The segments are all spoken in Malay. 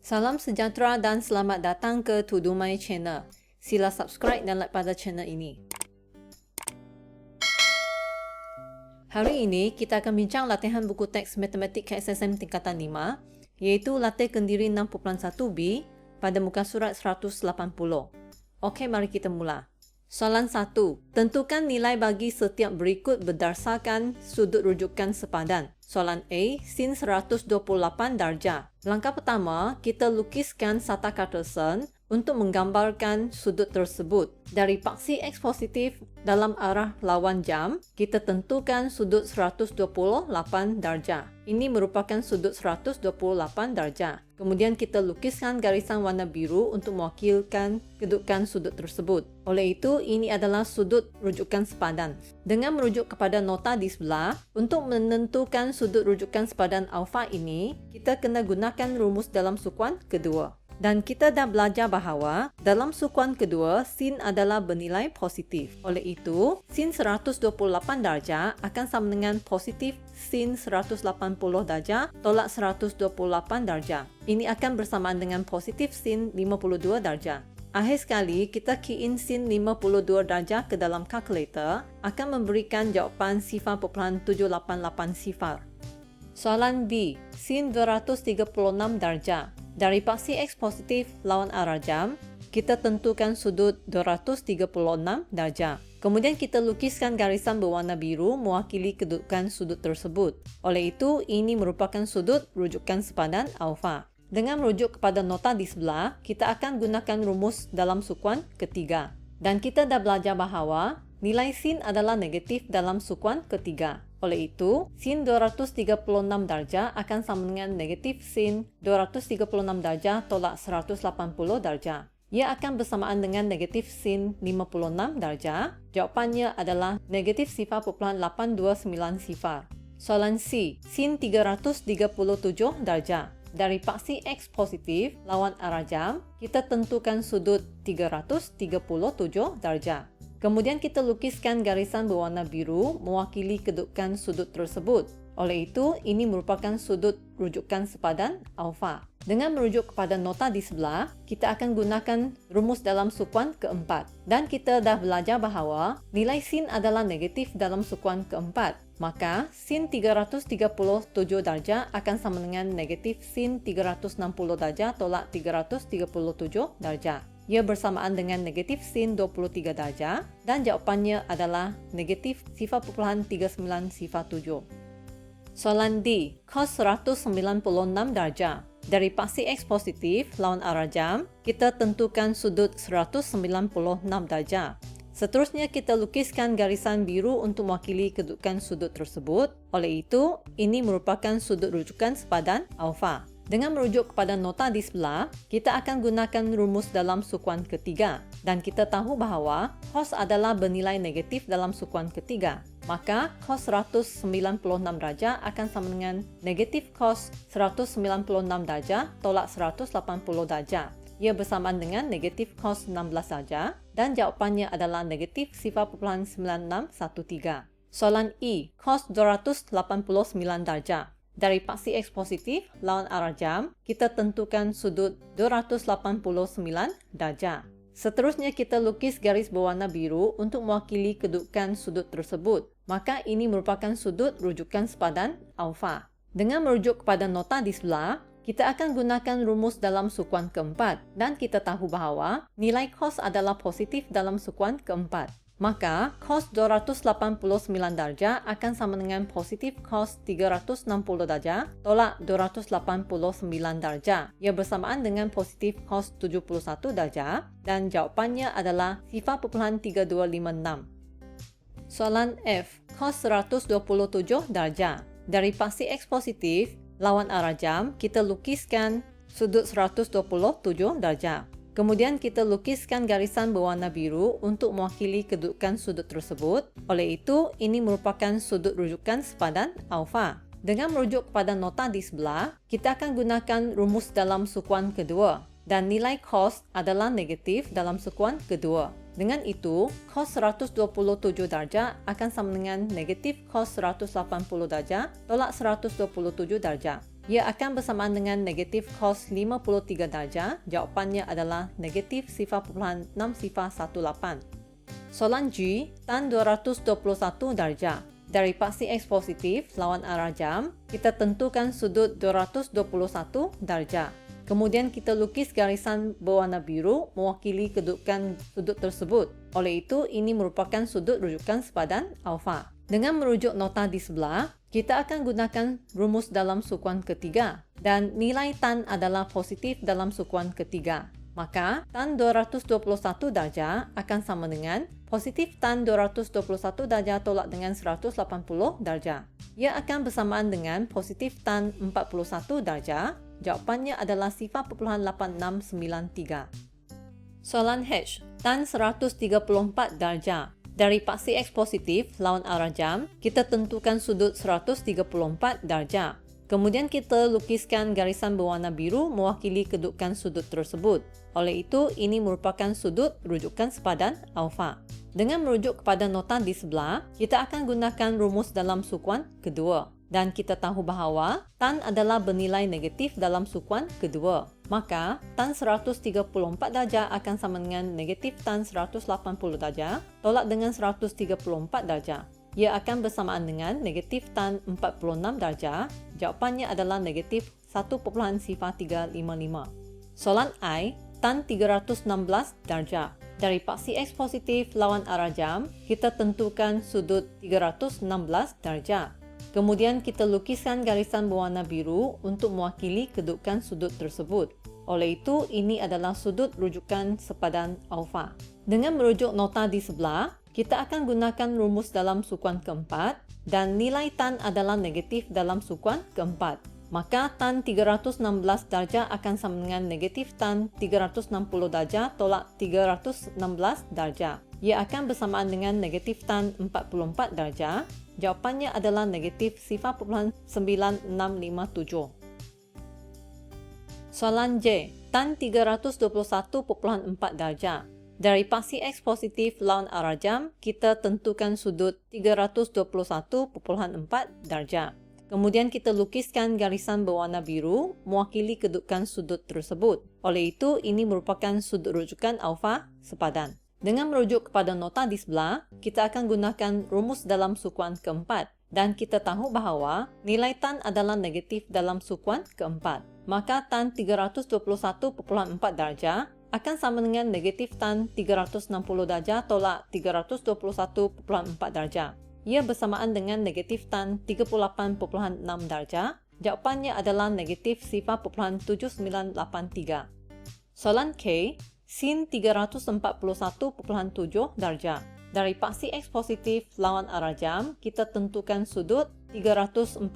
Salam sejahtera dan selamat datang ke To Do My Channel. Sila subscribe dan like pada channel ini. Hari ini kita akan bincang latihan buku teks Matematik KSSM tingkatan 5, iaitu latih kendiri 6.1b pada muka surat 180. Okey, mari kita mula. Soalan 1. Tentukan nilai bagi setiap berikut berdasarkan sudut rujukan sepadan. Soalan A, sin 128 darjah. Langkah pertama, kita lukiskan sata Cartesian untuk menggambarkan sudut tersebut. Dari paksi X positif dalam arah lawan jam, kita tentukan sudut 128 darjah. Ini merupakan sudut 128 darjah. Kemudian kita lukiskan garisan warna biru untuk mewakilkan kedudukan sudut tersebut. Oleh itu, ini adalah sudut rujukan sepadan. Dengan merujuk kepada nota di sebelah, untuk menentukan sudut rujukan sepadan alfa ini, kita kena gunakan rumus dalam sukuan kedua. Dan kita dah belajar bahawa dalam sukuan kedua, sin adalah bernilai positif. Oleh itu, sin 128 darjah akan sama dengan positif sin 180 darjah tolak 128 darjah. Ini akan bersamaan dengan positif sin 52 darjah. Akhir sekali, kita key in sin 52 darjah ke dalam kalkulator akan memberikan jawapan 0.788 sifar. Soalan B, sin 236 darjah. Dari paksi X positif lawan arah jam, kita tentukan sudut 236 darjah. Kemudian kita lukiskan garisan berwarna biru mewakili kedudukan sudut tersebut. Oleh itu, ini merupakan sudut rujukan sepadan alfa. Dengan merujuk kepada nota di sebelah, kita akan gunakan rumus dalam sukuan ketiga. Dan kita dah belajar bahawa nilai sin adalah negatif dalam sukuan ketiga. Oleh itu, sin 236 darjah akan sama dengan negatif sin 236 darjah tolak 180 darjah. Ia akan bersamaan dengan negatif sin 56 darjah. Jawapannya adalah negatif 0.829 sifar. Soalan C, sin 337 darjah. Dari paksi X positif lawan arah jam, kita tentukan sudut 337 darjah. Kemudian kita lukiskan garisan berwarna biru mewakili kedudukan sudut tersebut. Oleh itu, ini merupakan sudut rujukan sepadan alfa. Dengan merujuk kepada nota di sebelah, kita akan gunakan rumus dalam sukuan keempat. Dan kita dah belajar bahawa nilai sin adalah negatif dalam sukuan keempat. Maka, sin 337 darjah akan sama dengan negatif sin 360 darjah tolak 337 darjah. Ia bersamaan dengan negatif sin 23 darjah dan jawapannya adalah negatif 0.39 sifar 7. Soalan D, cos 196 darjah. Dari paksi X positif lawan arah jam, kita tentukan sudut 196 darjah. Seterusnya kita lukiskan garisan biru untuk mewakili kedudukan sudut tersebut. Oleh itu, ini merupakan sudut rujukan sepadan alfa. Dengan merujuk kepada nota di sebelah, kita akan gunakan rumus dalam sukuan ketiga. Dan kita tahu bahawa cos adalah bernilai negatif dalam sukuan ketiga. Maka, cos 196 darjah akan sama dengan negatif cos 196 darjah tolak 180 darjah. Ia bersamaan dengan negatif cos 16 darjah dan jawapannya adalah negatif 0.9613. Soalan E, cos 289 darjah. Dari paksi X positif lawan arah jam, kita tentukan sudut 289 darjah. Seterusnya kita lukis garis berwarna biru untuk mewakili kedudukan sudut tersebut. Maka ini merupakan sudut rujukan sepadan alfa. Dengan merujuk kepada nota di sebelah, kita akan gunakan rumus dalam sukuan keempat. Dan kita tahu bahawa nilai cos adalah positif dalam sukuan keempat. Maka, cos 289 darjah akan sama dengan positif cos 360 darjah tolak 289 darjah. Ia bersamaan dengan positif cos 71 darjah dan jawapannya adalah 0.3256. Soalan F, cos 127 darjah. Dari paksi X positif lawan arah jam, kita lukiskan sudut 127 darjah. Kemudian kita lukiskan garisan berwarna biru untuk mewakili kedudukan sudut tersebut. Oleh itu, ini merupakan sudut rujukan sepadan alfa. Dengan merujuk kepada nota di sebelah, kita akan gunakan rumus dalam sukuan kedua. Dan nilai cos adalah negatif dalam sukuan kedua. Dengan itu, cos 127 darjah akan sama dengan negatif cos 180 darjah tolak 127 darjah. ia akan bersamaan dengan negatif cos 53 darjah. Jawapannya adalah negatif 0.6 sifar 18. Soalan G, tan 221 darjah. Dari paksi X positif lawan arah jam, kita tentukan sudut 221 darjah. Kemudian kita lukis garisan berwarna biru mewakili kedudukan sudut tersebut. Oleh itu, ini merupakan sudut rujukan sepadan alfa. Dengan merujuk nota di sebelah, kita akan gunakan rumus dalam sukuan ketiga. Dan nilai tan adalah positif dalam sukuan ketiga. Maka, tan 221 darjah akan sama dengan positif tan 221 darjah tolak dengan 180 darjah. Ia akan bersamaan dengan positif tan 41 darjah. Jawapannya adalah 0.8693. Soalan H, tan 134 darjah. Dari paksi X positif lawan arah jam, kita tentukan sudut 134 darjah. Kemudian kita lukiskan garisan berwarna biru mewakili kedudukan sudut tersebut. Oleh itu, ini merupakan sudut rujukan sepadan alfa. Dengan merujuk kepada nota di sebelah, kita akan gunakan rumus dalam sukuan kedua. Dan kita tahu bahawa tan adalah bernilai negatif dalam sukuan kedua. Maka, tan 134 darjah akan sama dengan negatif tan 180 darjah tolak dengan 134 darjah. Ia akan bersamaan dengan negatif tan 46 darjah. Jawapannya adalah negatif 1.0355. Soalan I, tan 316 darjah. Dari paksi X positif lawan arah jam, kita tentukan sudut 316 darjah. Kemudian kita lukiskan garisan berwarna biru untuk mewakili kedudukan sudut tersebut. Oleh itu, ini adalah sudut rujukan sepadan alfa. Dengan merujuk nota di sebelah, kita akan gunakan rumus dalam sukuan keempat dan nilai tan adalah negatif dalam sukuan keempat. Maka tan 316 darjah akan sama dengan negatif tan 360 darjah tolak 316 darjah. Ia akan bersamaan dengan negatif tan 44 darjah. Jawapannya adalah negatif 0.9657. Soalan J, tan 321.4 darjah. Dari paksi X positif lawan arah jam, kita tentukan sudut 321.4 darjah. Kemudian kita lukiskan garisan berwarna biru mewakili kedudukan sudut tersebut. Oleh itu, ini merupakan sudut rujukan alfa sepadan. Dengan merujuk kepada nota di sebelah, kita akan gunakan rumus dalam sukuan keempat. Dan kita tahu bahawa nilai tan adalah negatif dalam sukuan keempat. Maka tan 321.4 darjah akan sama dengan negatif tan 360 darjah tolak 321.4 darjah. Ia bersamaan dengan negatif tan 38.6 darjah. Jawapannya adalah negatif 0.7983. Soalan K, sin 341.7 darjah. Dari paksi X positif lawan arah jam, kita tentukan sudut 341.7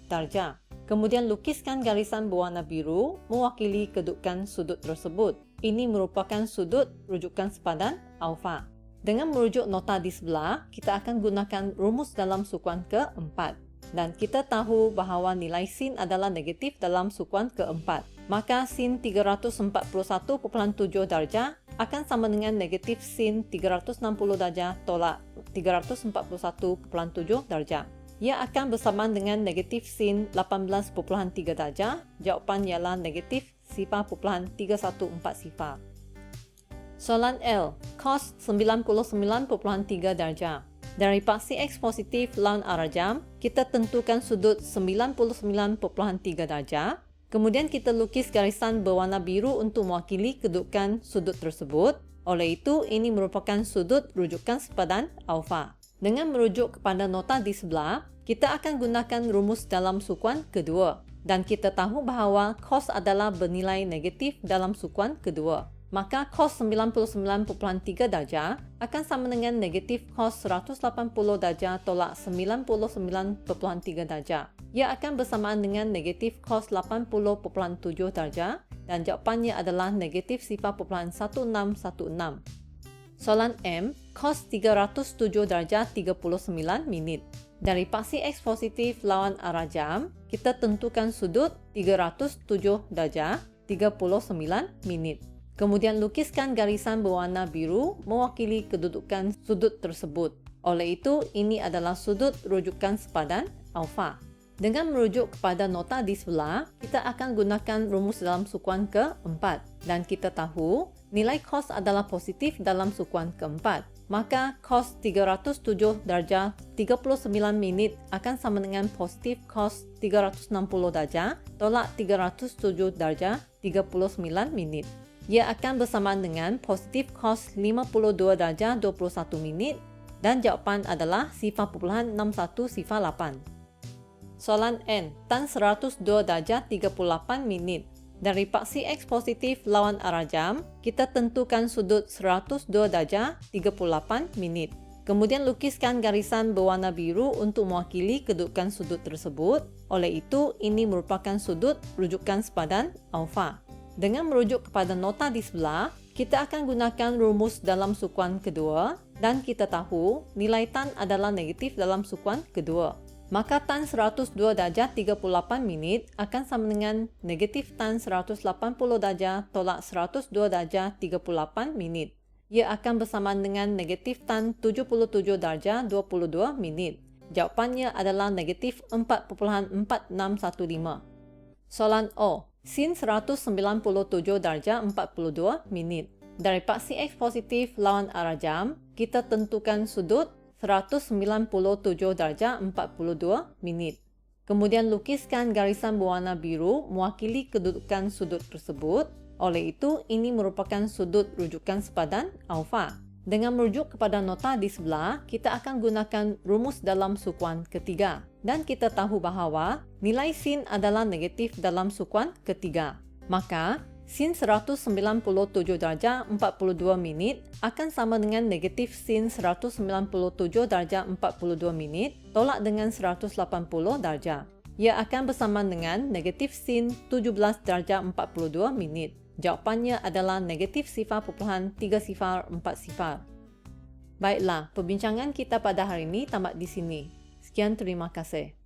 darjah. Kemudian lukiskan garisan berwarna biru mewakili kedudukan sudut tersebut. Ini merupakan sudut rujukan sepadan alfa. Dengan merujuk nota di sebelah, kita akan gunakan rumus dalam sukuan keempat. Dan kita tahu bahawa nilai sin adalah negatif dalam sukuan keempat. Maka sin 341.7 darjah akan sama dengan negatif sin 360 darjah tolak 341.7 darjah. Ia akan bersamaan dengan negatif sin 18.3 darjah. Jawapan ialah negatif 0.314 sifar. Soalan L, cos 99.3 darjah. Dari paksi X positif lawan arah jam, kita tentukan sudut 99.3 darjah. Kemudian kita lukis garisan berwarna biru untuk mewakili kedudukan sudut tersebut. Oleh itu, ini merupakan sudut rujukan sepadan alfa. Dengan merujuk kepada nota di sebelah, kita akan gunakan rumus dalam sukuan kedua. Dan kita tahu bahawa cos adalah bernilai negatif dalam sukuan kedua. Maka cos 99.3 darjah akan sama dengan negatif cos 180 darjah tolak 99.3 darjah. Ia akan bersamaan dengan negatif cos 80.7 darjah dan jawapannya adalah negatif 0.1616. Soalan M, cos 307 darjah 39 minit. Dari paksi X positif lawan arah jam, kita tentukan sudut 307 darjah 39 minit. Kemudian lukiskan garisan berwarna biru mewakili kedudukan sudut tersebut. Oleh itu, ini adalah sudut rujukan sepadan alfa. Dengan merujuk kepada nota di sebelah, kita akan gunakan rumus dalam sukuan keempat. Dan kita tahu, nilai cos adalah positif dalam sukuan keempat. Maka cos 307 darjah 39 minit akan sama dengan positif cos 360 darjah tolak 307 darjah 39 minit. Ia akan bersamaan dengan positif cos 52 darjah 21 minit dan jawapan adalah 0.61 sifar 8. Soalan N, tan 102 darjah 38 minit. Dari paksi X positif lawan arah jam, kita tentukan sudut 102 darjah 38 minit. Kemudian lukiskan garisan berwarna biru untuk mewakili kedudukan sudut tersebut. Oleh itu, ini merupakan sudut rujukan sepadan alfa. Dengan merujuk kepada nota di sebelah, kita akan gunakan rumus dalam sukuan kedua dan kita tahu nilai tan adalah negatif dalam sukuan kedua. Maka tan 102 darjah 38 minit akan sama dengan negatif tan 180 darjah tolak 102 darjah 38 minit. Ia akan bersamaan dengan negatif tan 77 darjah 22 minit. Jawapannya adalah negatif 4,4615. Soalan O, sin 197 darjah 42 minit. Dari paksi X positif lawan arah jam, kita tentukan sudut 197 darjah 42 menit. Kemudian lukiskan garisan berwarna biru mewakili kedudukan sudut tersebut. Oleh itu, ini merupakan sudut rujukan sepadan alfa. Dengan merujuk kepada nota di sebelah, kita akan gunakan rumus dalam sukuan ketiga. Dan kita tahu bahawa nilai sin adalah negatif dalam sukuan ketiga. Maka, sin 197 darjah 42 minit akan sama dengan negatif sin 197 darjah 42 menit tolak dengan 180 darjah. Ia akan bersamaan dengan negatif sin 17 darjah 42 menit. Jawapannya adalah negatif 0.3 sifar 4 sifar. Baiklah, perbincangan kita pada hari ini tamat di sini. Sekian, terima kasih.